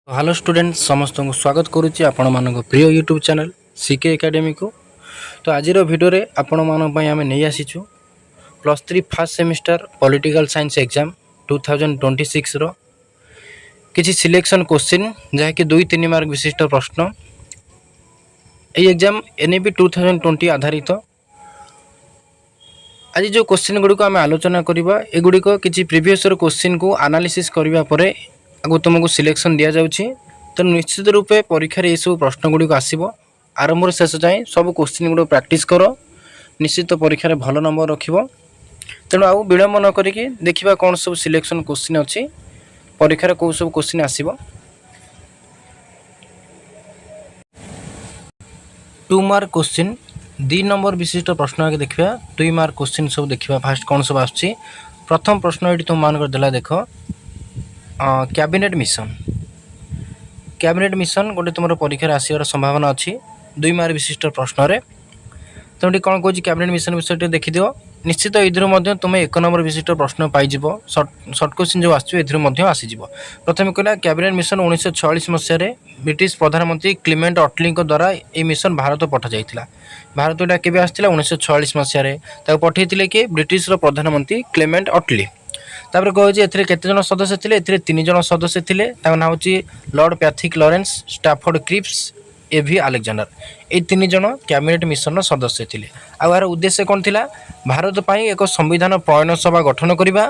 Hello student समस्त को स्वागत करुच्ची आपण मान प्रिय यूट्यूब चैनल सीके एकेडमी को। तो आज वीडियो रे आपण मान आम नहीं आसीचु +3 first semester political science exam 2026 रो किसी सिलेक्शन क्वेश्चन जहाँकि 2-3 मार्क विशिष्ट प्रश्न। ये एग्जाम एनईपी 2020 आधारित। आज जो क्वेश्चन गुड़िक आम आलोचना करवा एगुड़िक किसी प्रीवियस क्वेश्चन को एनालिसिस करने पर आगु तुमको सिलेक्शन दि जाऊँगी। तो निश्चित रूपे परीक्षा ये सब प्रश्न गुड़िक आसो आरंभ शेष जाए सब क्वेश्चन गुड़ प्रैक्टिस कर निश्चित परीक्षा भल नंबर रख। तेणु आउ विलम्ब न करिकी देखिबा कौन सब सिलेक्शन क्वेश्चन अच्छी परीक्षा कौ सब क्वेश्चन आसो। 2 मार्क क्वेश्चन 2 नंबर विशिष्ट प्रश्न आगे देखा 2 मार्क क्वेश्चन सब देखा। फास्ट कौन सब आसुची प्रथम प्रश्न ये तुम मान देला देख कैबिनेट मिशन गोटे तुम परीक्षा आसवर संभावना अच्छी 2 मार्क विशिष्ट प्रश्न रे। तुम कौन कौन कैबिनेट मिशन विषय देखीद निश्चित ये तुम 1 नंबर विशिष्ट प्रश्न पाइज सर्ट क्वेश्चन जो आसीज। प्रथम कहला कैबिनेट मिशन 1946 मसीह ब्रिटिश प्रधानमंत्री क्लीमेंट अटली द्वारा ये मिशन भारत पठा जाइथिला। भारत यहाँ केबे आसिथिला 1946 मसीह पठे कि ब्रिटिश प्रधानमंत्री क्लीमेंट अटली। तापर कहे केते जन सदस्य थे 3 जन सदस्य थे ना हूँ लॉर्ड पैथिक लॉरेंस स्टाफोर्ड क्रिप्स एवी अलेक्जेंडर ये 3 जन कैबिनेट मिशन सदस्य थे। आर उद्देश्य कौन थिला भारत पाई एक संविधान प्रणयन सभा गठन करने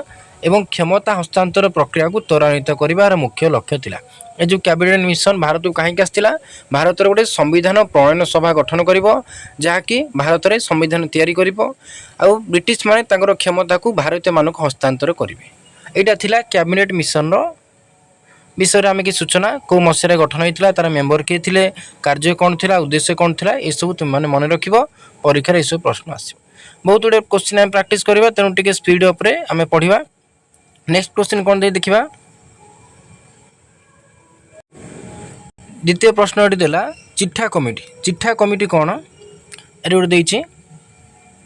एवं क्षमता हस्तांतर प्रक्रिया को त्वरान्वित करार मुख्य लक्ष्य थिला। ये जो कैबिनेट मिशन भारत को कहीं आसाला भारत गोटे संविधान प्रणयन सभा गठन कर जहाँकि भारत में संविधान तैयारी कर ब्रिटिश माने तांकर क्षमता को भारतीय मानक हस्तांतर करेंगे। यहाँ थिला कैबिनेट मिशन विषय आम कि सूचना कौ मसीह गठन होता तार मेम्बर किए थे कार्य कौन था उद्देश्य कौन था ये सब तुम मैंने मन रख परीक्षा ये प्रश्न आस बहुत गुड़े क्वेश्चन आम प्रैक्टिस करवा तेणु टी स्पीड उपर आम पढ़ा। नेक्स्ट क्वेश्चन कौन दे देखा द्वितीय प्रश्न ये देला चिठा कमिटी कौन ये गोटे देती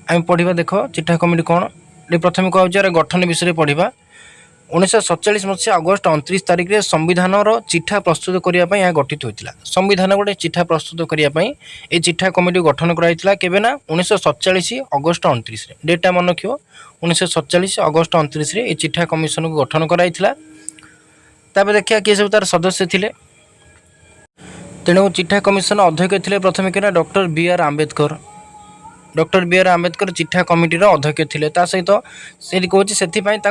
आम पढ़ा। देख चिठा कमिटी कौन ये प्रथम कहूँ गठन विषय पढ़ा। 1947 मसीहा अगस्ट 29 तारिख में संविधान चिठा प्रस्तुत करने यहाँ गठित होता। संविधान गोटे चिठा प्रस्तुत करने ये चिठा कमिटी गठन कराइला केबे ना 1947 अगस्ट 29 डेटा मन रख 1947 अगस्ट 29 ये चिठा कमिशन को गठन कराइला। तापर देखिए किए सब तार सदस्य थे। तेणु चिठा कमिशन अध्यक्ष थे प्रथम कि डॉक्टर बी.आर. आंबेडकर। डॉक्टर बी.आर. आंबेडकर चिठा कमिटीर अध्यक्ष थे। सहित से कहूँ से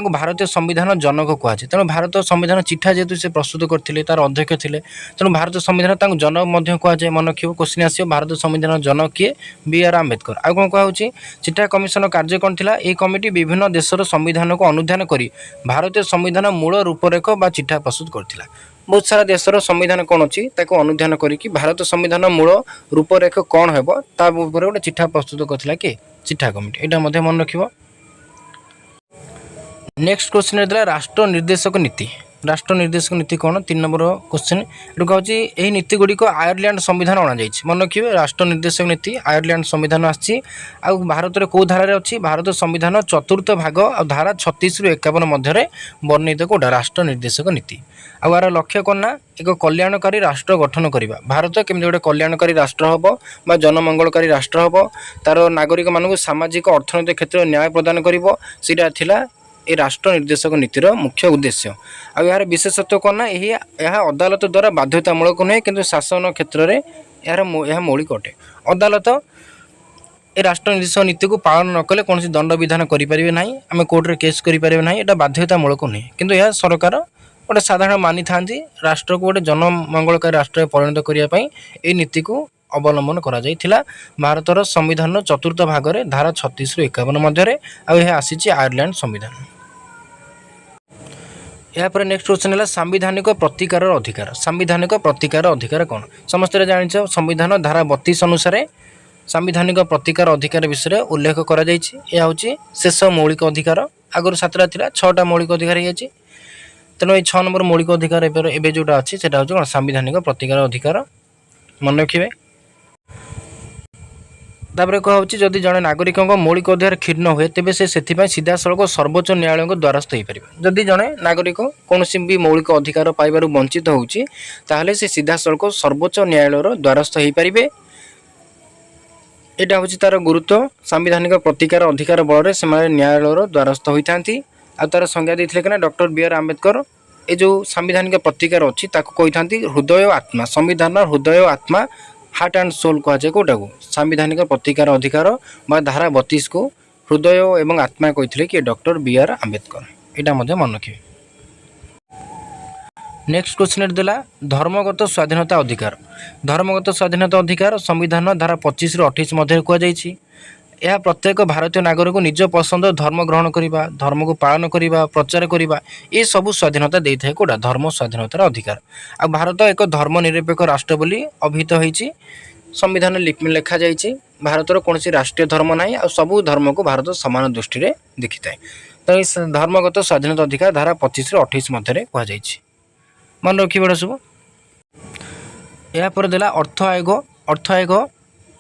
भारतीय संविधान जनक कहुए। तेणु भारत संविधान चिठा जेहतु से प्रस्तुत करते तार अध्यक्ष थे तेणु भारत संविधान जनक कहुए। मन रखिए क्वेश्चन आस भारत संविधान जनक किए बी.आर. आंबेडकर। आ कौन कहुच्छी चिठा कमिशन कार्य कौन था ये कमिटी विभिन्न देशर संविधान को अनुधान कर भारतीय संविधान मूल रूपरेख बा चिठा प्रस्तुत करथिला। बहुत सारा देशर संविधान कौन अच्छी अनुधान करी भारत संविधान मूल रूपरेख कौन है गोटे चिठा प्रस्तुत करथिला कि चिठा कमिटी यहाँ मन रख। नेक्स्ट क्वेश्चन है राष्ट्र निर्देशक नीति कौन 3 नंबर क्वेश्चन ये कहूँ यही नीति गुड़िक आयरलैंड संविधान अणा मन रखिए। राष्ट्र निर्देशक नीति आयरलैंड संविधान आसी भारत में कौ धारा अच्छी भारत संविधान चतुर्थ भाग और धारा 36 रु 51 मध्य वर्णित कौटा राष्ट्र निर्देशक नीति। आर लक्ष्य कौन ना एक कल्याणकारी राष्ट्र गठन करवा भारत केमी गोटे कल्याणकारी राष्ट्र हम बा जनमंगलकारी राष्ट्र हम तार नागरिक मानक सामाजिक अर्थनैतिक क्षेत्र में न्याय प्रदान कर ये राष्ट्र निर्देशक नीतिर मुख्य उद्देश्य। आ यार विशेषत्व कौन ना यह अदालत द्वारा बाध्यतामूलक नुहे किंतु शासन क्षेत्र में यह मौलिक अटे। अदालत ये राष्ट्र निर्देशक नीति को पालन न कले कौन दंड विधान करें ना आम कोर्टे केस करें ना यहाँ बाध्यतामूलक नुहे किंतु यह सरकार गोटे साधारण मानी था राष्ट्र को गोटे जनमंगलकारी राष्ट्र परिणत करने ये नीति को अवलंबन करा जाइथिला भारतर संविधान चतुर्थ भाग में धारा 36 रु 51 मध्य आसी आयरलैंड संविधान। यापर नेक्स्ट क्वेश्चन है सांविधानिक प्रतिकार अधिकार कौन समस्त जान संविधान धारा 32 अनुसार सांविधानिक प्रतिकार अधिकार विषय उल्लेख कर शेष मौलिक अधिकार आगुरी 7टा था 6टा मौलिक अधिकार हो तेणु ये 6 नंबर मौलिक अधिकार एवं जोटा अच्छी से हूँ सांविधानिक प्रतिकार अधिकार मन रखिए। तापर कहुच्छी जदि जड़े नागरिक मौलिक अधिकार क्षीण हुए तेज से सीधा सड़क सर्वोच्च न्यायालय द्वारस्थ हो पारे। जदि जड़े नागरिक कौन भी मौलिक अधिकार पाइबार वंचित होउछि ताहले से सीधा सड़क सर्वोच्च न्यायालय द्वारस्थ हो पारे। यहाँ हूँ तार गुरुत्व संवैधानिक प्रतिकार अधिकार बल से न्यायालय द्वारस्थ होता तार संज्ञा देते कि डॉक्टर बी आर आंबेडकर ये जो संवैधानिक प्रतिकार अच्छी कही था हृदय आत्मा संविधान हृदय आत्मा हार्ट एंड सोल कहुए कौटा को संवैधानिक प्रतिकार अधिकार बा धारा 32 को हृदय एवं आत्मा कही कि डॉक्टर बी आर आंबेडकर यहाँ मन रखिए। नेक्स्ट क्वेश्चन देला धर्मगत स्वाधीनता अधिकार। धर्मगत स्वाधीनता अधिकार संविधान धारा 25 रु 28 मध्य कहुई यह प्रत्येक भारतीय नागरिक को निज पसंद धर्म ग्रहण करने धर्म को पालन करने प्रचार करने ये सबू स्वाधीनता दे था कौटा धर्म स्वाधीनतार अधिकार। आ भारत एक धर्मनिरपेक्ष राष्ट्र बोली अभिहित होती संविधान लिखा जाइए भारतर कौन राष्ट्रीय धर्म ना आ सबू धर्म को भारत सामान दृष्टि देखी थाए। तो इस धर्मगत स्वाधीनता अधिकार धारा 25 रु 28 मध्य कहुई मन रखी बड़ा सब। यापर देला अर्थ आयोग। अर्थ आयोग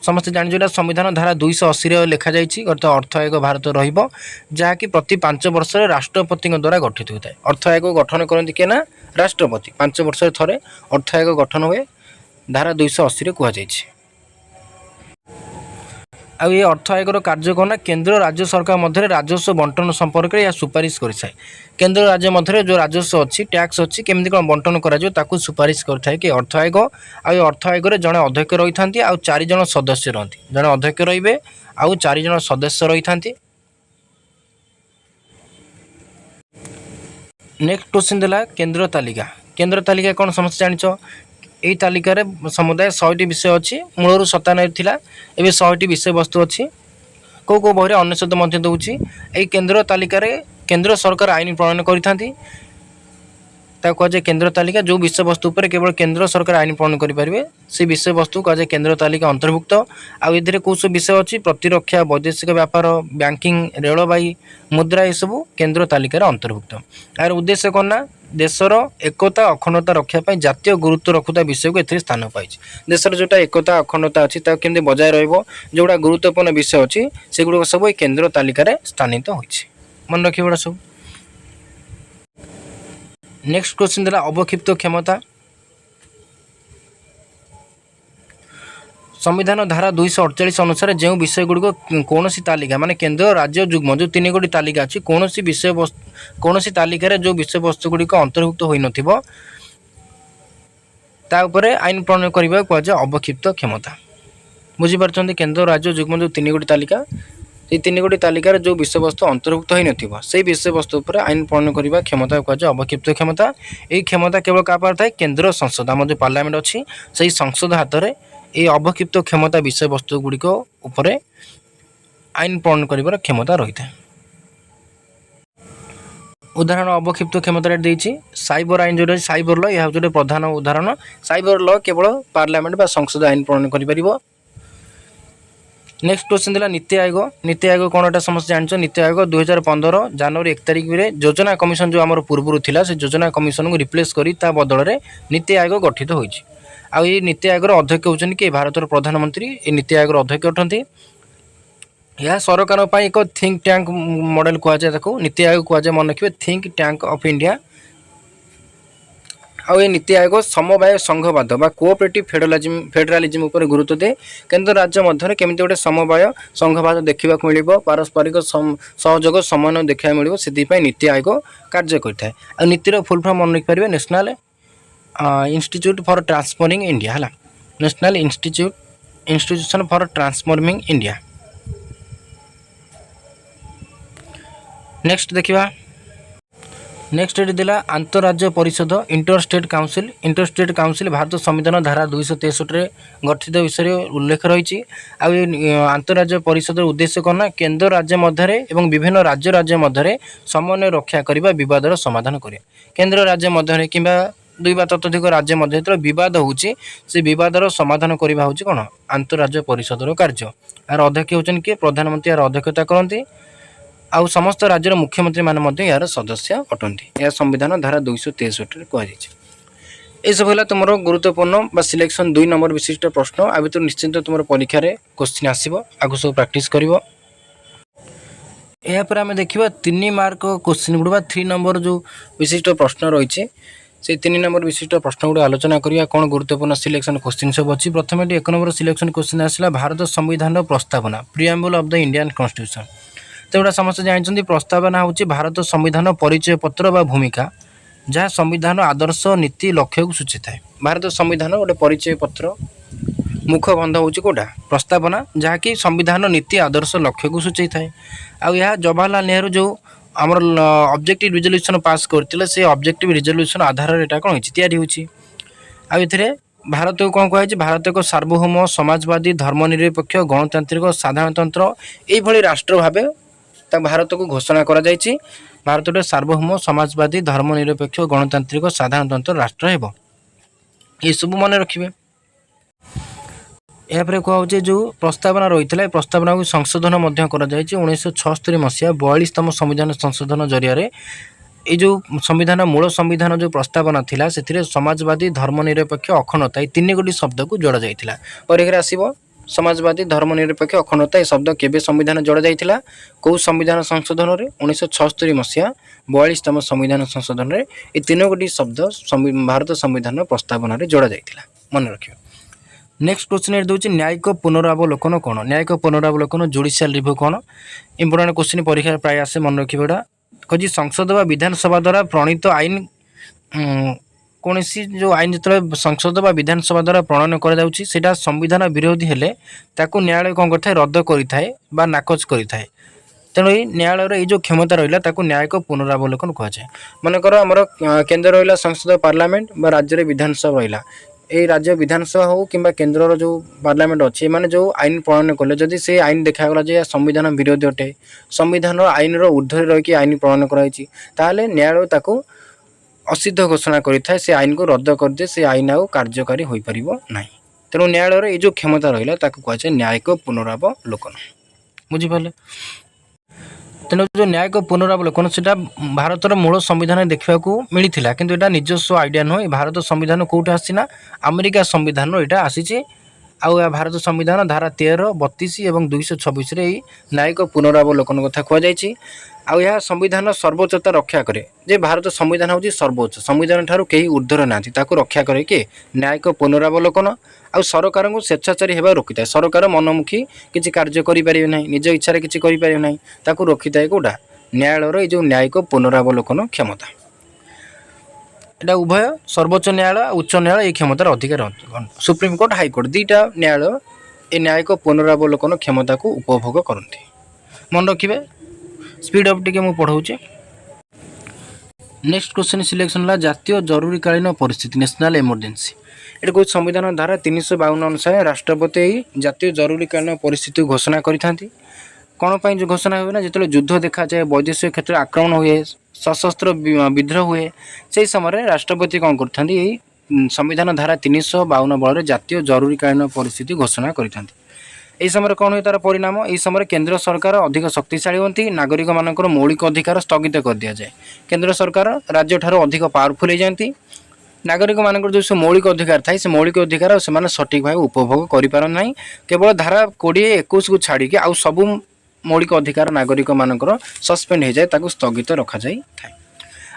समस्त जान जो संविधान धारा 280 लिखा जाइए अर्थ आयोग भारत रहाँकि प्रति 5 वर्ष राष्ट्रपति द्वारा गठित होता है। अर्थ आयोग गठन करती किए ना राष्ट्रपति 5 वर्ष थे अर्थ आयोग गठन हुए धारा 280 कहुई। आ ये अर्थ आयोगर कार्य कौन केंद्र राज्य सरकार मध्य राजस्व बंटन संपर्क में यह सुपारिश करें। केंद्र राज्य मध्य जो राजस्व अच्छी टैक्स अच्छी केमती कौन बंटन कर सुपारिश करें कि अर्थ आयोग। आ अर्थ आयोग जड़े अध्यक्ष रही था आ 4 जन सदस्य रही जड़े अध्यक्ष रे आउ 4 जन सदस्य रही था। नेक्स्ट क्वेश्चन देला केंद्र तालिका। केंद्र तालिका कौन समस्त जानिछ यही तालिकार समुदाय 100टी विषय अच्छी मूलर 97 थिला एवं 100टी विषय वस्तु अच्छी कौ कौ बही 99 दूसरी। यही केंद्र तालिकार केंद्र सरकार आईन प्रणयन करें कहुए केंद्र तालिका जो विषय वस्तु पर केवल केंद्र सरकार आईन प्रणयन करेंगे से विषय वस्तु कहुए केंद्र तालिका अंतर्भुक्त। आउ कौ सब विषय अच्छी प्रतिरक्षा वैदेशिक व्यापार बैंकिंग रेलवाई मुद्रा ये सब केंद्र तालिकार अंतर्भुक्त। यार उद्देश्य कौन ना देशर एकता अखंडता रक्षापी जातीय गुरुत्व रखुता विषय को एथिरे स्थान पाई। देशर जोटा एकता अखंडता अच्छी केमती बजाय रोटा गुरुत्वपूर्ण विषय अच्छी सेगुड़ सब केंद्र तालिकार स्थानित होती मन रखिए बड़ा सब। नेक्स्ट क्वेश्चन देला अवक्षिप्त क्षमता। संविधान धारा 248 अनुसार जो विषय गुड़िक कौन तालिका माने केंद्र राज्य जुग्म जो 3 गोटी तालिका अच्छी कौन विषय वस्तु कौन तालिकार जो विषय वस्तु गुड़िक अंतर्भुक्त हो नपर आईन प्रणयन करने कहुए अवक्षिप्त क्षमता। बुझीपार केंद्र राज्य जुग्म जो 3 गोटी तालिका ये 3 गोटी तालिकार जो विषय वस्तु अंतर्भुक्त हो से विषय वस्तु पर आईन प्रणयन करने क्षमता कहुए अवक्षिप्त क्षमता। यही क्षमता केवल क्या पार थाए केंद्र संसद आम जो पार्लियामेंट अच्छी से संसद हाथ में ये अवक्षिप्त क्षमता विषय वस्तु गुड़िक उपर आईन प्रणयन कर क्षमता रही है। उदाहरण अवक्षिप्त क्षमता देती साइबर आईन जो साइबर लॉ यह जो प्रधान उदाहरण। साइबर लॉ केवल पार्लियामेंट बा संसद आईन प्रणयन कर। नेक्स्ट क्वेश्चन दिला नीति आयोग। नीति आयोग कौन एटा समस्त जान। नीति आयोग 2015 जनवरी 1 तारिख में योजना कमिशन जो आम पूर्व थिला से योजना कमिशन को रिप्लेस करी ता बदल में नीति आयोग गठित होइछि। आ ये नीति आयोग अध्यक्ष होचन कि भारतर प्रधानमंत्री ये नीति आयोग अध्यक्ष अटंती। यह सरकार पर एक think tank model कहुए NITI Aayog कहुए मन रखिए थिंक टैंक ऑफ इंडिया। आ ये नीति आयोग समवाय संघवाद बा कोऑपरेटिव फेडरालिज्म उपर गुरुत्व दे केंद्र राज्य मध्य केमती गोटे समवाय संघवाद देखा मिल पारस्परिक सहयोग समन्वय देखा मिल से नीति आयोग कार्य करता है। नीतिर फुल फॉर्म मन रखिपारे national institute for transforming India है national institution for transforming India. Next देखिए नेक्स्ट एटी दिला आंतरराज्य परिषद interstate council. Interstate council Bharat संविधान धारा 263 गठित विषय उल्लेख रही। आंतरराज्य परिषद उद्देश्य कौन ना केंद्र राज्य मध्य एवं विभिन्न राज्य मध्य समन्वय रक्षा करने विवादर समाधान करें। केंद्र राज्य मध्य कि 2 बा ततोधिक राज्य मध्य जो बद होची से बदर समाधान करने हूँ कौन आंतरराज्य परिषदर कार्य। यार अध्यक्ष होचन किए प्रधानमंत्री यार अध्यक्षता करती आउ समस्त राज्यर मुख्यमंत्री माने यार सदस्य अटंती। यह संविधान धारा 263 कहुई। ये सब है तुम गुरुत्वपूर्ण सिलेक्शन 2 नंबर विशिष्ट प्रश्न आ भर निश्चिंत तुम परीक्षा क्वेश्चन आसो आगु सब प्रैक्टिस कर। यापर आम देखा 3 मार्क क्वेश्चन गुड़ा 3 नंबर जो विशिष्ट प्रश्न रही से 3 नंबर विशिष्ट प्रश्न गुड़ा आलोचना करिया कौन गुरुत्वपूर्ण सिलेक्शन क्वेश्चन सब अच्छी। प्रथम 1 नंबर सिलेक्शन क्वेश्चन आसला भारत संविधान प्रस्तावना preamble of the Indian constitution. तो एटा समस्त जानते प्रस्तावना हूँ भारत संविधान परिचय पत्र बा भूमिका जहाँ संविधान आदर्श नीति लक्ष्य को सूची थाए। भारत संविधान गोटे परिचय पत्र मुखबंध हूँ कौटा प्रस्तावना जहाँकि संविधान नीति आदर्श लक्ष्य को सूची थाए। आ जवाहरलाल नेहरू जो आमर ऑब्जेक्टिव रिजोल्यूशन पास करते से ऑब्जेक्टिव रिजोल्यूशन आधार एटा कौन होती आउ भारत को कौन कहुई भारत एक सार्वभौम समाजवादी धर्मनिरपेक्ष गणतांत्रिक साधारणतंत्र ये राष्ट्र भाव भारत को घोषणा करा जायछि। भारत गोटे सार्वभौम समाजवादी धर्मनिरपेक्ष गणतांत्रिक साधारणतंत्र राष्ट्र हेब ये सब मन रखिए। यापर कहुचे जो प्रस्तावना रही है प्रस्तावना को संशोधन 1976 मसीहा 42तम संविधान संशोधन जरिया ये जो संविधान मूल संविधान जो प्रस्तावना थिला से समाजवादी धर्मनिरपेक्ष अखंडता ये 3 गोटी शब्द को जोड़ा जाइथिला। परीक्षा आसीबो समाजवादी धर्मनिरपेक्ष अखंडता ये शब्द केबे संविधान जोड़ा जाइथिला कौ संविधान संशोधन रे 1976 मसीहा 42तम संविधान संशोधन रे ये 3 गोटी शब्द भारत संविधान प्रस्तावना रे जोड़ा जाइथिला मन रखियो। नेक्स्ट क्वेश्चन ये दूसरी न्यायिक पुनरावलोकन कौन न्यायिक पुनरावलोकन जुडिशियल रिव्यू कौन इंपोर्टेंट क्वेश्चन परीक्षा प्राय आसे मन रखिएटा कही संसद व विधानसभा द्वारा प्रणीत आईन कौन जो आईन जो संसद व विधानसभा द्वारा प्रणयन करा संविधान विरोधी हेले ताकू न्यायालय कौन करता है रद्द करें नाकच करें। तेणु न्यायालय जो क्षमता रहा न्यायिक पुनरावलोकन कहुए। मनकर आमर केन्द्र रहा संसद पार्लियामेंट बा राज्य विधानसभा रहा ये राज्य विधानसभा हो कि केन्द्र जो पार्लियामेंट अच्छे माने जो आईन प्रणयन कले जदि से आईन देखागला जे संविधान विरोधी अटे संविधान आईन ऊर्ध्व रही आईन प्रणयन कराई न्यायालय ताको असिद्ध घोषणा करें से आईन को रद्द कर दे से आईन आउ कार्यकारी हो पार ना। तेणु न्यायालय ये जो क्षमता रहा कहुए न्यायिक पुनरावलोकन बुझिपारे। तेणु जो न्यायिक पुनरावलोकन से भारतर मूल संविधान देखा मिलता किंतु एटा निजस्व आइडिया नुह भारत संविधान कौट आसीना अमेरिका संविधान यहाँ आसी भारत संविधान धारा 13, 32 और 226 न्यायिक पुनरावलोकन कथा कहुई। यह संविधान सर्वोच्चता रक्षा करे जे भारत संविधान हूँ सर्वोच्च संविधान ठारू कहीं ऊर्ध्वर ना रक्षा करे कि न्यायिक पुनरावलोकन आ सरकार को स्वेच्छाचारी होगा रोकी था सरकार मनमुखी किसी कार्य करें ना निज इच्छा किसी करें ना रोकी था कौटा न्यायालय जो न्यायिक पुनरावलोकन क्षमता एटा उभय सर्वोच्च न्यायालय उच्च न्यायालय ये क्षमतार अधिकार सुप्रीमकोर्ट हाईकोर्ट 2टा न्यायालय ये न्यायिक पुनरावलोकन क्षमता को उपभोग करती। मन रखिए स्पीड अप टिके पढ़ाऊे। नेक्स्ट क्वेश्चन सिलेक्शन है जातीय जरूरीकालीन परिस्थिति नेशनल इमरजेंसी। ये कौन संविधान धारा 352 अनुसार राष्ट्रपति जातीय जरूरीकालीन परिस्थिति घोषणा करें कौन पर जो घोषणा हुए ना जो युद्ध देखा जाए वैदेशिक क्षेत्र आक्रमण हुए सशस्त्र विद्रोह हुए से समय राष्ट्रपति कौन कर संविधान धारा 352 बल जातीय जरूरीकालीन परिस्थिति घोषणा करें। यह समय कौन हुए तार परिणाम यह समय केंद्र सरकार अधिक शक्तिशाली होती नागरिक मानक मौलिक अधिकार स्थगित कर दि जाए केंद्र सरकार राज्य ठारू अधिक पावरफुल हो जाती नागरिक मानक जो मौलिक अधिकार थाए से मौलिक अधिकार से सठिक भाव उपभोग करें केवल धारा 20-21 को छाड़ी आउ सबू मौलिक अधिकार नागरिक मानकर सस्पेंड हो जाए स्थगित रखा जाए।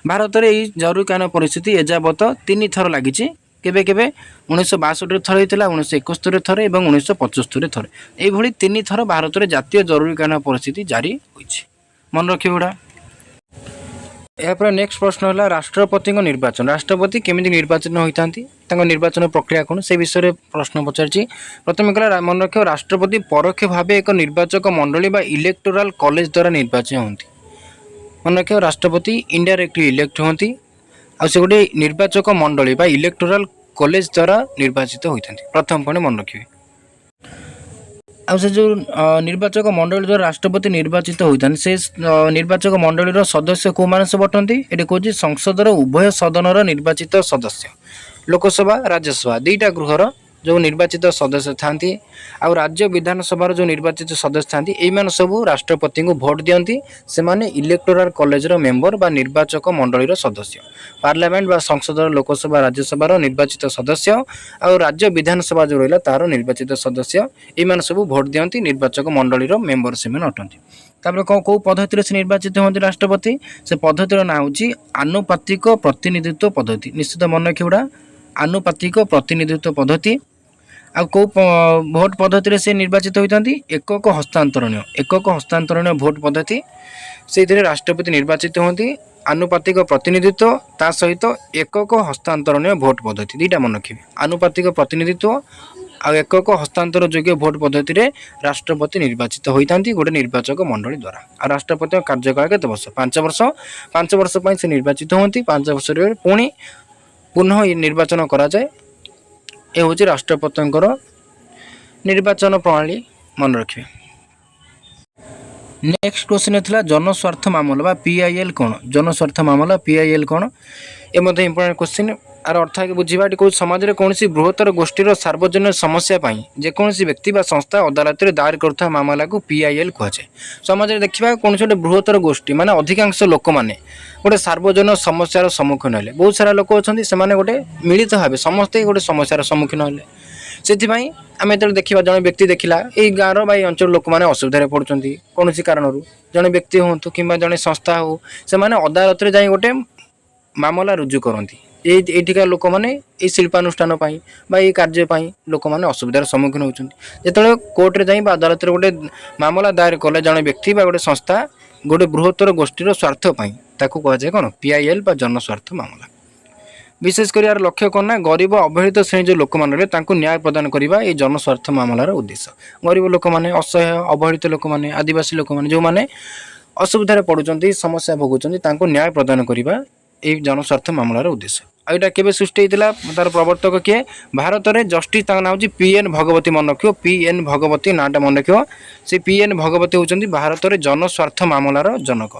भारत में यही जरूरीकालीन परिस्थिति एजावत 3 थर लगी केबे केबे 1962 थर होता 1971 थर और 1975 थर यही 3 थर भारत में जातीय जरूरीकालीन परिस्थिति जारी होइछि मन रखिए गुड़ा। यापर नेक्स्ट प्रश्न है राष्ट्रपति निर्वाचन राष्ट्रपति केमिति निर्वाचन होता निर्वाचन प्रक्रिया कौन से विषय में प्रश्न पचार। प्रथम कहला मन रख राष्ट्रपति परोक्ष भाव एक निर्वाचक मंडली बा इलेक्टोराल कॉलेज द्वारा निर्वाचित होती मन रख राष्ट्रपति इनडायरेक्टली इलेक्ट होती से गोटे निर्वाचक मंडली बा इलेक्टोराल कॉलेज द्वारा निर्वाचित होती प्रथम पॉइंट मन रखिए। से जो निर्वाचक मंडली द्वारा राष्ट्रपति निर्वाचित होता से निर्वाचक मंडली सदस्य कौ मान सब बटंती ये कौन संसदर उभय सदन निर्वाचित सदस्य लोकसभा राज्यसभा 2टा गृहर जो निर्वाचित सदस्य था राज्य विधानसभा जो निर्वाचित सदस्य था ये सब राष्ट्रपति को भोट दियंती से माने इलेक्टोराल कॉलेजर मेंबर बा निर्वाचक मंडलीर सदस्य पार्लियामेंट बा संसद लोकसभा राज्यसभा निर्वाचित सदस्य और राज्य विधानसभा जो रहा तार निर्वाचित सदस्य ये सब भोट दियंती निर्वाचक मंडलीर मेंबर से अटंती तापर कौ पद्धति से निर्वाचित होती राष्ट्रपति से पद्धतिर ना हूँ आनुपातिक प्रतिनिधित्व पद्धति निश्चित मन रखा आनुपातिक प्रतिनिधित्व पद्धति आ कौ भोट पद्धति से निर्वाचित होती एकक हस्तांतरणीय भोट पद्धति से राष्ट्रपति निर्वाचित होती आनुपातिक प्रतिनिधित्व ता सहित एकक हस्तांतरणीय भोट पद्धति दुईटा मन रखिए आनुपातिक प्रतिनिधित्व आ एकक हस्तांतर योग्य भोट पद्धति रे राष्ट्रपति निर्वाचित होती गोटे निर्वाचक मंडली द्वारा आ राष्ट्रपति कार्यकाल केते वर्ष 5 वर्ष से निर्वाचित होती 5 वर्ष पुणी पुनः निर्वाचन करा जाए ये हूँ राष्ट्रपति निर्वाचन प्रणाली मन रखिए। नेक्स्ट क्वेश्चन था जनस्वार्थ मामला बा पीआईएल कौन जनस्वार्थ मामला पीआईएल कौन ये इंपोर्टेंट क्वेश्चन आर अर्थ है बुझा कौन समाज में कौन बृहत्तर गोष्ठीर सार्वजनिक समस्या जेकोसी व्यक्ति बा संस्था अदालत में दायर करुवा मामला को पीआईएल कहुए समाज में देखा कौन गोटे बृहत्तर गोष्ठी माने अधिकांश लोक मैंने गोटे सार्वजनिक समस्यार सम्मुखीन हेले बहुत सारा लोक अच्छा से गोटे मिलित भाव समस्ते गोटे समस्यार सम्मुखीन हेले से आम जो देखा जड़े व्यक्ति देखला ये गाँव बा अंचल लोक मैंने असुविधा पड़ुंट कौन कारण जड़े व्यक्ति हूँ कि जड़े संस्था हो से अदालत में जाए गोटे मामला रुजु करती एठिका लोक मैंने शिल्पानुष्ठान ये कार्य लोक मैंने असुविधार सम्मुखीन होती जो कोर्टे जाए अदालत में गोटे मामला दायर कले जड़े व्यक्ति गोटे संस्था गोटे बृहत्तर गोष्ठीर स्वार्थपाई ताकू कहुए कौन पीआईएल बा जनस्वार्थ मामला विशेषकर यार लक्ष्य कौन ना गरीब अवहेलित श्रेणी जो लोक मैंने न्याय प्रदान करने ये जनस्वार्थ मामलार उद्देश्य गरीब लोक मैंने असहाय अवहेलित लोक मैंने आदिवासी लोक मैंने जो मैंने असुविधा पड़ुंट समस्या भोगुंट न्याय प्रदान करने ये जनस्वार्थ मामलार उद्देश्य आईटा केबे सृष्टि होता तार प्रवर्तक किए भारत में जस्टिस ना हूँ पीएन भगवती मन रख पीएन भगवती नाटा मन रख से पीएन भगवती होती भारत में जनस्वार्थ मामलार जनक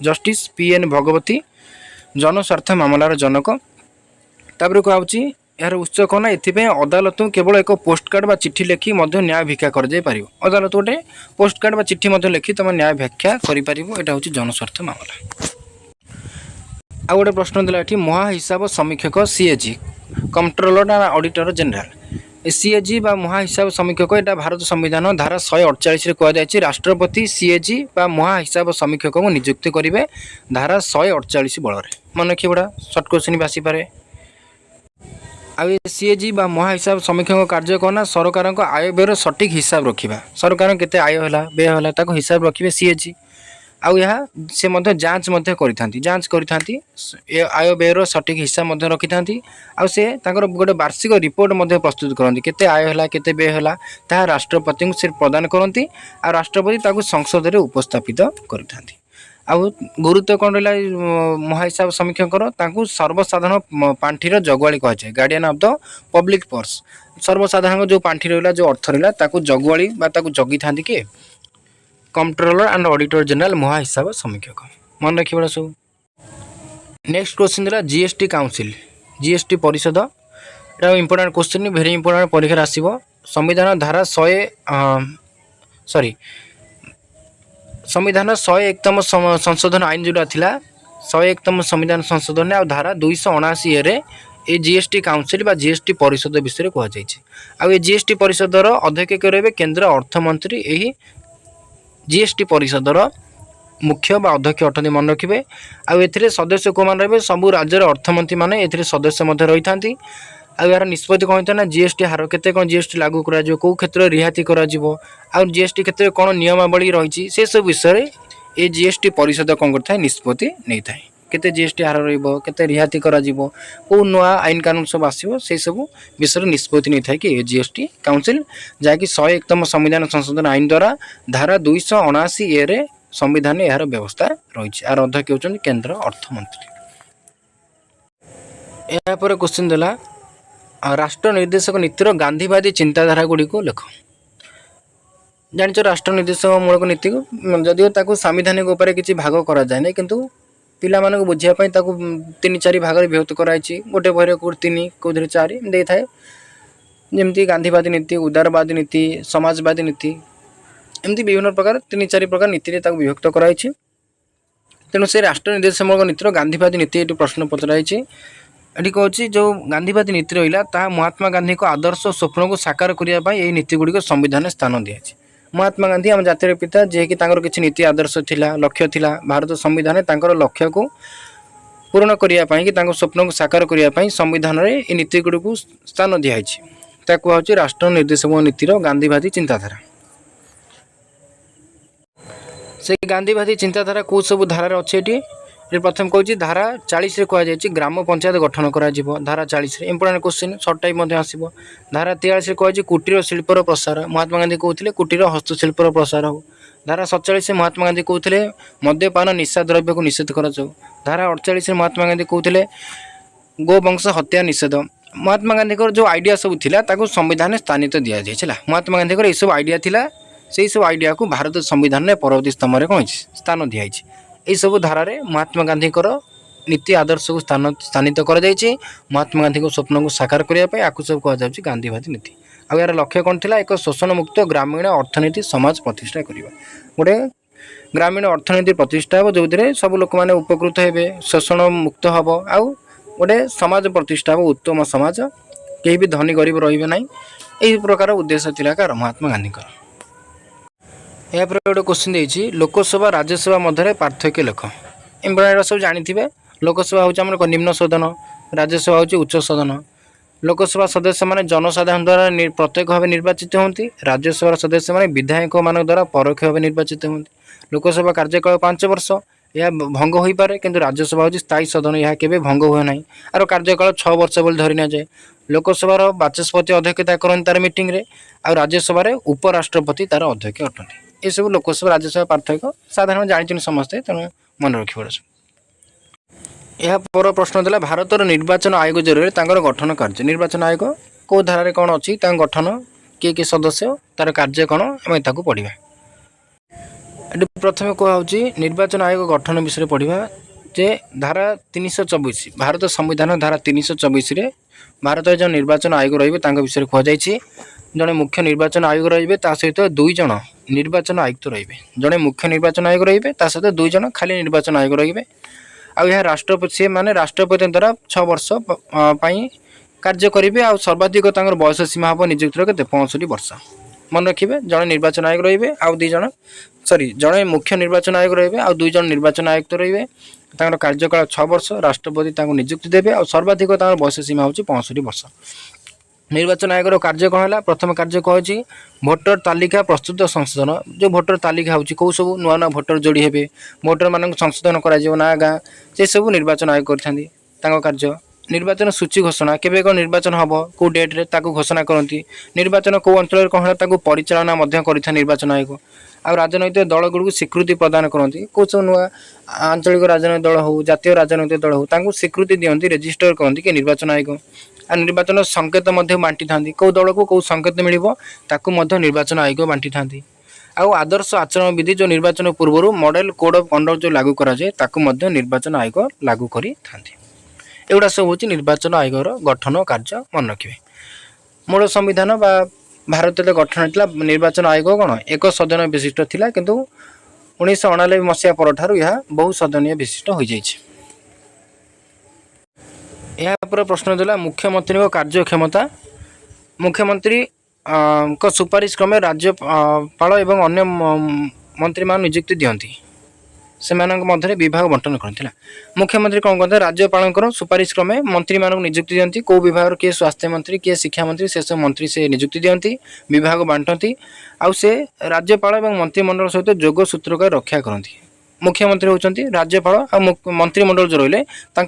जस्टिस पीएन भगवती जनस्वार्थ मामलार जनक तापर कहूँ यार उत्स कौन ये अदालत केवल एक पोस्टकार्ड बा चिट्ठी लिखि न्याय भिक्षा कर अदालत गोटे पोस्टकार्ड बा चिट्ठी लिखि तुम न्याय भिक्षा कर जनस्वार्थ मामला। आ गोटे प्रश्न दिला ये महाहिसाब समीक्षक सीएजी कंट्रोलर ना ऑडिटर जनरल सीएजी बा महाहिसाब समीक्षक यहाँ भारत संविधान धारा 148 कहुई राष्ट्रपति सीएजी बा महाहिसाब समीक्षक को नियुक्ति करेंगे धारा 148 बल मन रखिए बड़ा सर्ट क्वेश्चन भी आसीपे आ सीएजी बा महाहिसाब समीक्षक कार्य कौन सरकार आय व्ययर सटीक हिसाब रखा सरकार केते आय है व्यय है हिसाब रखिए सीएजी आउ यह से जांच जांच करी आय व्ययर सटीक हिसाब रखी था से गोटे वार्षिक रिपोर्ट प्रस्तुत करती केते आय है केते व्यय है राष्ट्रपति से प्रदान करती आ राष्ट्रपति संसद में उपस्थापित करते आउ गुरुत्व कौन रहा महाहिसाब समीक्षक सर्वसाधारण पांठीर जगुआली कहुए guardian of the public purse सर्वसाधारण जो पांठी रहा जो अर्थ रहा जगुआली जगी था किए कंट्रोलर एंड ऑडिटर जनरल महाहिसाब समीक्षक मन रखिए बड़ा सब। नेक्स्ट क्वेश्चन दिला जीएसटी काउंसिल जीएसटी परिषद यहाँ इंपोर्टेंट क्वेश्चन वेरी इंपोर्टेंट परीक्षा आसो संविधान धारा 101तम संशोधन आईन जोटा थिला 101तम संविधान संशोधन आ धारा 279 रे ये जीएसटी काउंसिल बा जीएसटी परिषद विषय कहुई आ जीएसटी परिषदर अध्यक्ष रहे केंद्र अर्थमंत्री यही जीएसटी परिषदर मुख्य बा अध्यक्ष अटंती मन रखिए आउ सदस्य को मान रहे सबू राज्यर अर्थमंत्री मैंने ए सदस्य रही था यार निष्पत्ति कौन होता है जीएसटी हार केते कौन जीएसटी लागू करा कौ क्षेत्र रिहाती करा जीएसटी क्षेत्र में कौन नियमावली रही से सब विषय ये जीएसटी परिषद कौन करता निष्पत्ति नहीं था केते जीएसटी हार रते रिहाती करा कौ नुआ आईन कानून सब आसो से सब विषय निष्पत्ति नहीं था कि जीएसटी काउंसिल जहाँकि 101तम संविधान संशोधन आईन द्वारा धारा 279 रे संविधान यार व्यवस्था रही यार अध्यक्ष होती केंद्र अर्थमंत्री। यापर क्वेश्चन देला राष्ट्र निर्देशक नीतिर गांधीवादी चिंताधारा गुड़ी को लेख जान राष्ट्र निर्देशक मूलक नीति को जदिव संवैधानिक उपर किसी भाग करा जाए ना किंतु पिला मानक बुझापी 3-4 भाग विभक्त कराई गोटे बहरे कौ 3 कौन 4 दे थाए जमती गांधीवादी नीति, उदारवादी नीति, समाजवादी नीति, एमती विभिन्न प्रकार 3-4 प्रकार नीति विभक्त कराई। तेणु से राष्ट्र निर्देशात्मक नीतिर गांधीवादी नीति ये प्रश्न पचराई। ये कौन जो गांधीवादी नीति रहा ता महात्मा गांधी को आदर्श और स्वप्न को साकार करने ये नीति गुड़िक संविधान स्थान दिखाई। महात्मा गांधी आम जातिर पिता जे कि किसी नीति आदर्श थिला, लक्ष्य थिला, भारत संविधान लक्ष्य को पूर्ण करने कि स्वप्न को साकार करने संविधान में ये नीति गुड़िक स्थान दिखाई। कहूँ राष्ट्र निर्देशक नीतिर गांधीवादी चिंताधारा। से गांधीवादी चिंताधारा कौ सब धारार अच्छे ये प्रथम कहूँ धारा 40 कहुई ग्राम पंचायत गठन करा। धारा 40 इंपोर्टेंट क्वेश्चन सर्ट टाइप आसो। धारा 43 कहुई कुटीर शिल्पर प्रसार, महात्मा गांधी कहते कुटीर हस्तशिल्पर प्रसार हो। धारा 47 महात्मा गांधी कहते मद्यपान निशा द्रव्य को निषेध कर। धारा 48 महात्मा गांधी कहते गोवंश हत्या निषेध। महात्मा गांधी जो आइडिया सब थिला ताको संविधान में स्थानित दि जाए। महात्मा गांधी ये सब आइडिया थिला, से सब आइडिया को भारत संविधान में परवर्ती स्तंभ में कौन स्थान दिखाई। यही सब धारा महात्मा गांधी नीति आदर्श को स्थानित कर। महात्मा गांधी को स्वप्न को साकार करने आपको सब कहुँ गांधीवादी नीति। आ यार लक्ष्य कौन थी? एक शोषण मुक्त ग्रामीण अर्थनीति समाज प्रतिष्ठा करवा। गोटे ग्रामीण अर्थनीति प्रतिष्ठा हो जो सब लोक मैंने उपकृत हे, शोषण मुक्त हम, आउ गोटे समाज प्रतिष्ठा हो, उत्तम समाज, कहीं भी धनी गरीब रे ना। यही प्रकार उद्देश्य थी कार महात्मा गांधी। यापर गोटे क्वेश्चन देती लोकसभा राज्यसभा मध्य पार्थक्य लेख। इम्पोर्टेंट सब जानी। लोकसभा हूँ निम्न सदन, राज्यसभा हूँ उच्च सदन। लोकसभा सदस्य माने जनसाधारण द्वारा प्रत्यक्ष भाव निर्वाचित होती। राज्यसभा सदस्य माने विधायक मान द्वारा परोक्ष भाव निर्वाचित होती। लोकसभा कार्यकाल 5 वर्ष, यह भंग हो पारे, किंतु राज्यसभा हूँ स्थायी सदन, यह केवे भंग हुए ना। आर कार्यकाल 6 वर्ष बोली धरी न जाए। लोकसभार बाचस्पति अध्यक्षता करते तार मीटिंग रे, आ राज्यसभा उपराष्ट्रपति तार अध्यक्ष अटंती। ये सब लोकसभा राज्यसभा पार्थक्य साधारण जानी समस्ते, तेणु मन रखिए। यह पर प्रश्न देला भारतर निर्वाचन आयोग जरिए गठन कार्य। निर्वाचन आयोग कौ धारा कौन अच्छी गठन, किए सदस्य, तार कार्य कौन, आम ताकू पढ़ा। प्रथम कहुँ निर्वाचन आयोग गठन विषय पढ़ा जे धारा 324 भारत संविधान धारा 324 भारत जो निर्वाचन आयोग रे विषय कहुई। जड़े मुख्य निर्वाचन आयोग रे सहित 2 जन निर्वाचन आयुक्त रे। जड़े मुख्य निर्वाचन आयोग रे सहित 2 जन खाली निर्वाचन आयोग रे। आ राष्ट्रपति से माने राष्ट्रपति द्वारा 6 वर्ष कार्य करेंगे। आ सर्वाधिक बयस सीमा हम नियुक्तिर के 65 वर्ष। मन रखिए जड़े निर्वाचन आयोग रे, आउ 2 जन जड़े मुख्य निर्वाचन आयोग रे, आउ 2 जन निर्वाचन आयुक्त रे। कार्यकाल 6 वर्ष, राष्ट्रपति नियुक्ति देवे। आ सर्वाधिक बयस सीमा हूँ 65 वर्ष। निर्वाचन आयोग कार्य कौन है? प्रथम कार्य कहूँ भोटर तालिका प्रस्तुत संशोधन। जो भोटर तालिका हूँ कौ सब नुआ नुआ भोटर जोड़ी हे, भोटर मान संशोधन कर गाँ से सब निर्वाचन आयोग कर कार्य। निर्वाचन सूची घोषणा, केवे कौन निर्वाचन हम, कौ डेट्रे घोषणा करती। निर्वाचन कौ अंचल कौन है परिचालना कर निर्वाचन आयोग। आ राजनैतिक दल गुड़ स्वीकृति प्रदान करती। कौ सब नुआ आंचलिक राजनैतिक दल हो, जातीय राजनैतिक दल हो, स्वीकृति दिखती, रेजिस्टर करती कि निर्वाचन आयोग। आ निर्वाचन संकेत बांटी था, कौ दल को कौ संकेत मिल निर्वाचन आयोग बांटी था। आदर्श आचरण विधि जो निर्वाचन पूर्व मॉडल कोड ऑफ कंडक्ट जो लागू कराए निर्वाचन आयोग लागू करी थांती। एगुड़ा सब हूँ निर्वाचन आयोगर गठन कार्य। मन रखिए मूल संविधान बा भारत गठन होता निर्वाचन आयोग कौन एक सदन विशिष्ट थिला, किंतु 1999 मसीहा पर यह बहु सदनीय विशिष्ट हो जाए। यहाँ प्रश्न देला मुख्यमंत्री कार्य क्षमता। मुख्यमंत्री को सुपारिश क्रमे राज्यपाल एवं अन्य मंत्री मान नियुक्ति दियंती। से मध्य विभाग बंटन करथिला। मुख्यमंत्री कौन करते? राज्यपाल सुपारिश क्रमे मंत्री मान नियुक्ति दियंती। कौ विभाग किए स्वास्थ्य मंत्री, किए शिक्षा मंत्री, से सब मंत्री से नियुक्ति दियंती, विभाग बांटती। आउ से राज्यपाल एवं मंत्रिमंडल सहित जोग सूत्र कर रक्षा करती। मुख्यमंत्री होचंती राज्यपाल आ मंत्रिमंडल जो रहिले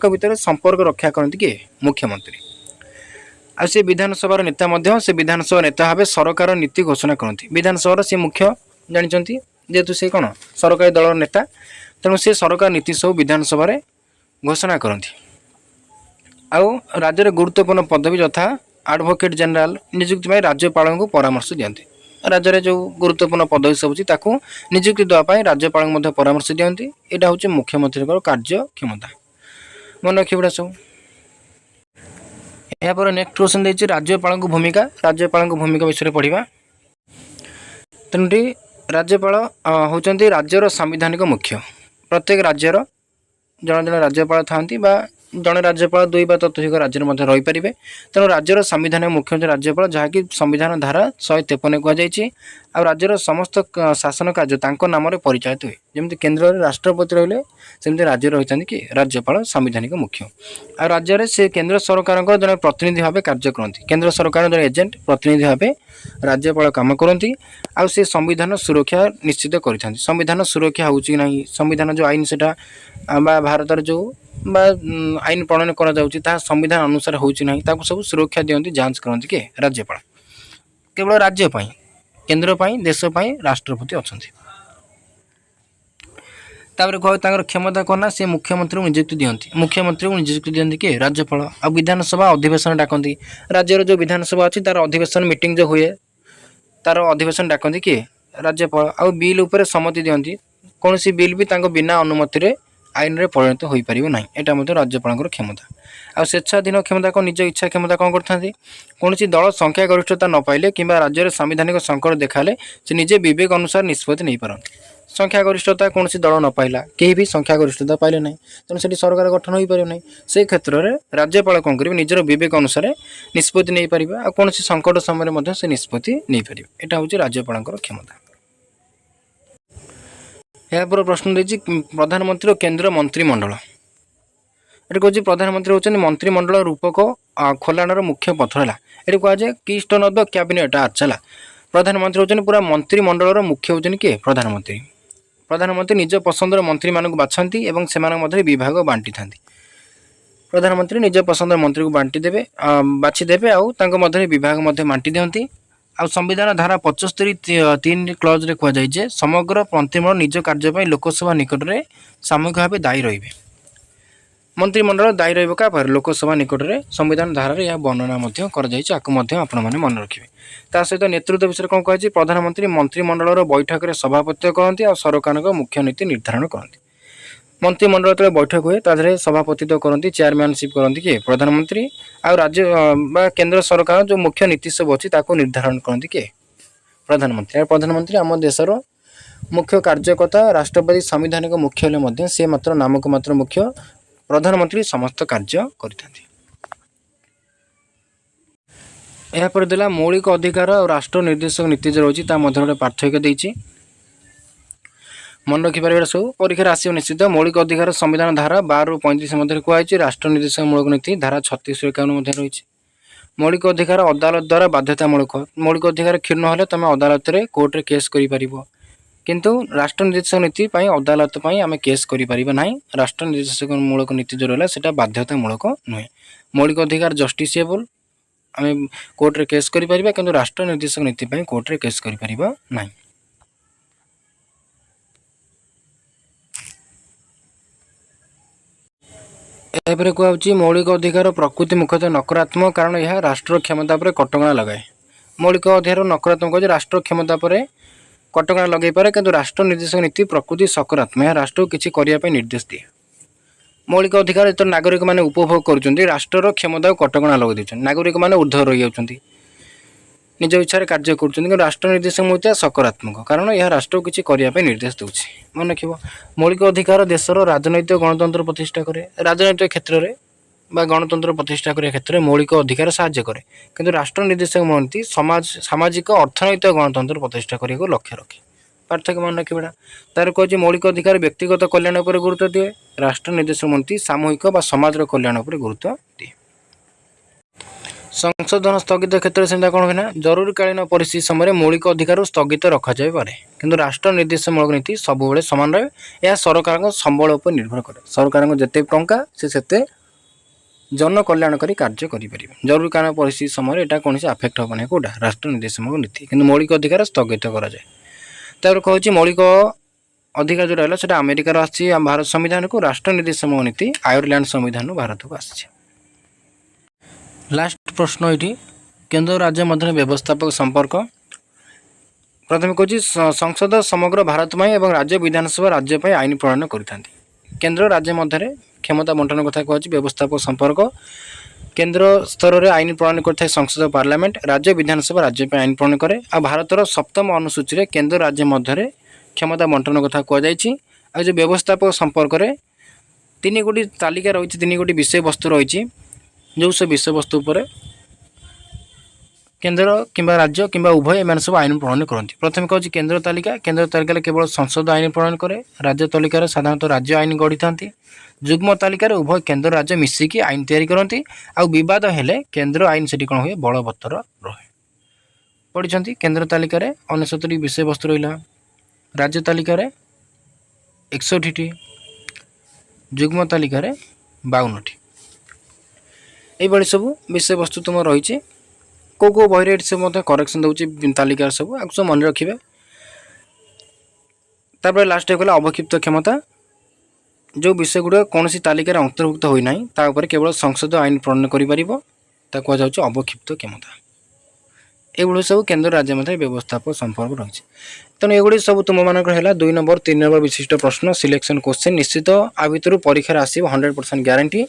भितर संपर्क रक्षा करती किए? मुख्यमंत्री। आ से विधानसभा नेता मध्य से विधानसभा नेता भाव सरकार नीति घोषणा करती। विधानसभा से मुख्य जानी जेहेतु से कौन सरकारी दल नेता, तेणु से सरकार नीति सब विधानसभा घोषणा करती। आउ राज्य गुरुत्वपूर्ण पदवी यथा एडवोकेट जनरल नियुक्ति राज्यपाल को परामर्श दियंती। राज्य जो गुरुत्वपूर्ण पदवी सब नियुक्ति देवाई राज्यपाल परामर्श दियंती। यहाँ हूँ मुख्यमंत्री कार्य क्षमता। मन रखिए सब। यापर नेक्स्ट क्वेश्चन देखिए राज्यपाल भूमिका विषय पढ़ा। तेणुटी राज्यपाल होती राज्यर संवैधानिक मुख्य। प्रत्येक राज्यर जन जन राज्यपाल था जड़े राज्यपाल दुई बा ततोधिक राज्य रही पारे। तेणु राज्यर संविधान मुख्य होती राज्यपाल, जहाँकि संविधान धारा 153 कहुई। आ राज्यर समस्त शासन कार्य नाम परिचालित हुए। जमी केन्द्र में राष्ट्रपति रही सेमती राज्य रही कि राज्यपाल संविधानिक मुख्य। आ राज्य से केन्द्र सरकार जड़े प्रतिनिधि भाव कार्य करती। केन्द्र सरकार जड़े एजेंट प्रतिनिधि भाव राज्यपाल कम करती। से संविधान सुरक्षा निश्चित करते। संविधान सुरक्षा हो संविधान जो आईन से भारत जो आईन प्रणयन करा संविधान अनुसार होना सब सुरक्षा दिखती जांच करती किए राज्यपाल। केवल राज्य केन्द्र देश राष्ट्रपति अच्छा। कह क्षमता करना से मुख्यमंत्री को नियुक्ति दिखती। मुख्यमंत्री को नियुक्ति दिखती किए राज्यपाल। आ विधानसभा अधिवेशन डाकती। राज्यर जो विधानसभा अच्छी तार अधिवेशन मीटिंग जो हुए तार अधिवेशन डाकती किए राज्यपाल। आ बिल उपर सम्मति दिखती। कौन सी बिल भी बिना अनुमति आईन रे परिणत हो पार ना। यहाँ राज्यपाल क्षमता। आ स्वेच्छाधीन क्षमता को निज इच्छा क्षमता कौन करते। कौन दल संख्या गरिष्ठता न पाइले कि राज्य में सांविधानिक संकट देखाले से निजे विवेक अनुसार निष्पत्ति नहीं पारती। संख्या गरिष्ठता कौन दल न पाइला कहीं भी संख्या गरिष्ठता पाइले ना तेणु से सरकार गठन हो पार ना। से क्षेत्र में राज्यपाल कौन करेंगे निजर विवेक अनुसार निष्पत्ति नहीं पार। आ कौन संकट समय से निष्पत्ति नहीं पार। यहाँ हूँ राज्यपाल क्षमता। यापर प्रश्न देखिए प्रधानमंत्री और केंद्र मंत्रिमंडल। ये कह प्रधानमंत्री होती मंत्रिमंडल रूपक खोलाणर मुख्य पथर है। ये कहुए keystone of the cabinet arch है। प्रधानमंत्री होती पूरा मंत्रिमंडल मुख्य होती किए प्रधानमंत्री। प्रधानमंत्री निज पसंदर मंत्री मानक बाछंती एवं से विभाग बांटी था। प्रधानमंत्री निज पसंदर मंत्री को बाछीदेवे आदि विभाग बांटी दिखती। आ संविधान धारा 75(3) क्लज रे कहुए समग्र मंत्रिमंडल निज कार्य लोकसभा निकट में सामूहिक भाव दायी रही। मंत्रिमंडल दायी रहा लोकसभा निकट में संविधान धारा यह वर्णना आपने मन रखिए। ता सहित नेतृत्व विषय कौन कही प्रधानमंत्री मंत्रिमंडल बैठक में सभापतित्व करती और सरकार मुख्य नीति निर्धारण करती। मंत्रिमंडल जो बैठक हुए तादे सभापतित्व करती चेयरमैनशिप करती किए प्रधानमंत्री। आ राज्य केंद्र सरकार जो मुख्य नीति सब अच्छी निर्धारण करती किए प्रधानमंत्री। प्रधानमंत्री आम देशर मुख्य कार्यकर्ता राष्ट्रपति संविधानिक मुख्य हेले से मात्र नामक मात्र मुख्य। प्रधानमंत्री समस्त कार्य करते। यापर देला मौलिक अधिकार और राष्ट्र निर्देशक नीति जो रही गोटे पार्थक्य देती मन रखिपर। सब परीक्षा आसो निश्चित। मौलिक अधिकार संविधान धारा 12 ରୁ 35 मध्य कहुई। राष्ट्र निर्देशक मूलक नीति धारा 36 ରୁ 51 रही। मौलिक अधिकार अदालत द्वारा बाध्यतामूलक। मौलिक अधिकार क्षुण्ण हेले तुम अदालत रे कोर्ट रे केस कर किंतु राष्ट्र निर्देशक नीति अदालत आम केस करना। राष्ट्र निर्देशक मूलक नीति जो रहा है बाध्यतामूलक नुहे। मौलिक अधिकार जस्टिसेबल आम कोर्ट रे केस कर किंतु राष्ट्र निर्देशक नीति कोर्ट रे केस कर ना। एपरे कहूँ मौलिक अधिकार प्रकृति मुख्यतः नकारात्मक कारण यह राष्ट्र क्षमता पर कटकणा लगाए। मौलिक अधिकार नकारात्मक हो राष्ट्र क्षमता पर कटकणा लगे पारे किंतु राष्ट्र निर्देशक नीति प्रकृति सकारात्मक यह राष्ट्र को किसी करने निर्देश दिए। मौलिक अधिकार जो नागरिक मैंने उपभोग कर राष्ट्र क्षमता को कटकणा लगे दे। नागरिक मैंने ऊर्ध्व रही जाती निज इच्छा कार्य कर। राष्ट्र निर्देशक मूर्ति सकारात्मक कारण यह राष्ट्र को किसी करने निर्देश दूसरी। मन रख मौलिक अधिकार देशर राजनैतिक गणतंत्र प्रतिष्ठा करे। राजनैतिक क्षेत्र में गणतंत्र प्रतिष्ठा करने क्षेत्र में मौलिक अधिकार साहाय्य करे किंतु राष्ट्र निर्देशक नीति सामाजिक अर्थनैतिक गणतंत्र प्रतिष्ठा करने को लक्ष्य रखे। पार्थक्य मन रखा तार कहे मौलिक अधिकार व्यक्तिगत कल्याण पर गुरुत्व दिए। राष्ट्र निर्देशक नीति सामूहिक व समाज कल्याण पर गुरुत्व दिए। संशोधन स्थगित क्षेत्र से कौन है जरूरीकालीन परिस्थिति समय मौलिक अधिकार स्थगित रखा जाए पारे किंतु राष्ट्र निर्देशक मूलक नीति सब बेले सामान रहे। यह सरकार संबल उपर निर्भर करे। सरकार जिते टंका से जन कल्याणकारी कार्य करें। जरूरीकालीन परिस्थिति समय यहाँ कौन से आफेक्ट होना कौटा राष्ट्र निर्देशक नीति किंतु मौलिक अधिकार स्थगित कराए। तार कहूँ मौलिक अधिकार जो रहा है अमेरिकार आसी भारत संविधान को। राष्ट्र निर्देशक नीति आयरलैंड संविधान भारत को आसी। लास्ट प्रश्न ये केंद्र राज्य मध्य व्यवस्थापक संपर्क। प्रथम कहूँ संसद समग्र भारत में एवं राज्य विधानसभा राज्य पर आईन प्रणयन करते। केंद्र राज्य मध्य क्षमता बंटन कथा कहूँ व्यवस्थापक संपर्क। केन्द्र स्तर में आईन प्रणयन करता संसद पार्लियामेंट, राज्य विधानसभा राज्य पे आईन प्रणयन करे। आ भारतर 7म अनुसूची रे केन्द्र राज्य मध्य क्षमता बंटन कथा कहुई। आ जो व्यवस्थापक संपर्क में 3 गोटी तालिका रही, 3 गोटी विषय वस्तु रही, जो सब विषय वस्तु पर केन्द्र किंबा राज्य किंबा उभय एम सब आईन प्रणयन करती। प्रथम कहूँ केन्द्र तालिका। केन्द्र तालिका केवल संसद आईन प्रणयन करे। राज्य तालिका साधारणतः राज्य आईन गढ़ी था। जुग्म तालिका उभय केन्द्र राज्य मिसिकी आईन तैयारी करती। आउ विवाद हेले केन्द्र आईन से कौन हुए बलवत्तर रहे। पढ़ी केन्द्र तालिका 69 विषय वस्तु रहा, राज्य तालिका 61टी, जुग्म तालिका 52टी। ये सब विषय वस्तु तुम रही। को बही से करेक्शन दूसरी तालिका सब आपको मन रखिए। तापर लास्ट गला अवक्षिप्त क्षमता। जो विषय गुड़ाक कौन सी तालिका अंतर्भुक्त होना तापर केवल संसद आईन प्रणयन कर अवक्षिप्त क्षमता। ये सब केन्द्र राज्य मध्य व्यवस्थापक संपर्क रही। तेणु ये सब तुम मानक 2 नंबर 3 नंबर विशिष्ट प्रश्न सिलेक्शन क्वेश्चन। निश्चित आ भितर परीक्षा आसो 100% ग्यारंटी।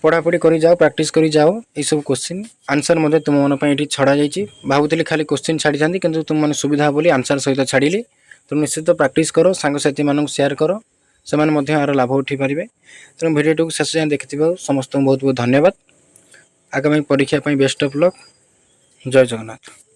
पढ़ापढ़ी करी जाओ, प्रैक्टिस करी जाओ। ये सब क्वेश्चन आंसर मध्य तुम मन ये छड़ा जाइए। भावुली खाली क्वेश्चन छाड़ी था कि तुम मैंने सुविधा बोली आंसर सहित छाड़ी। तुम निश्चित प्रैक्टिस करो, सांगसाथी मानक शेयर करो, से यार लाभ उठी पारे। तेणु भिडियो को शेष जाए देखि समस्त बहुत बहुत धन्यवाद। आगामी परीक्षा बेस्ट ऑफ लक। जय जगन्नाथ।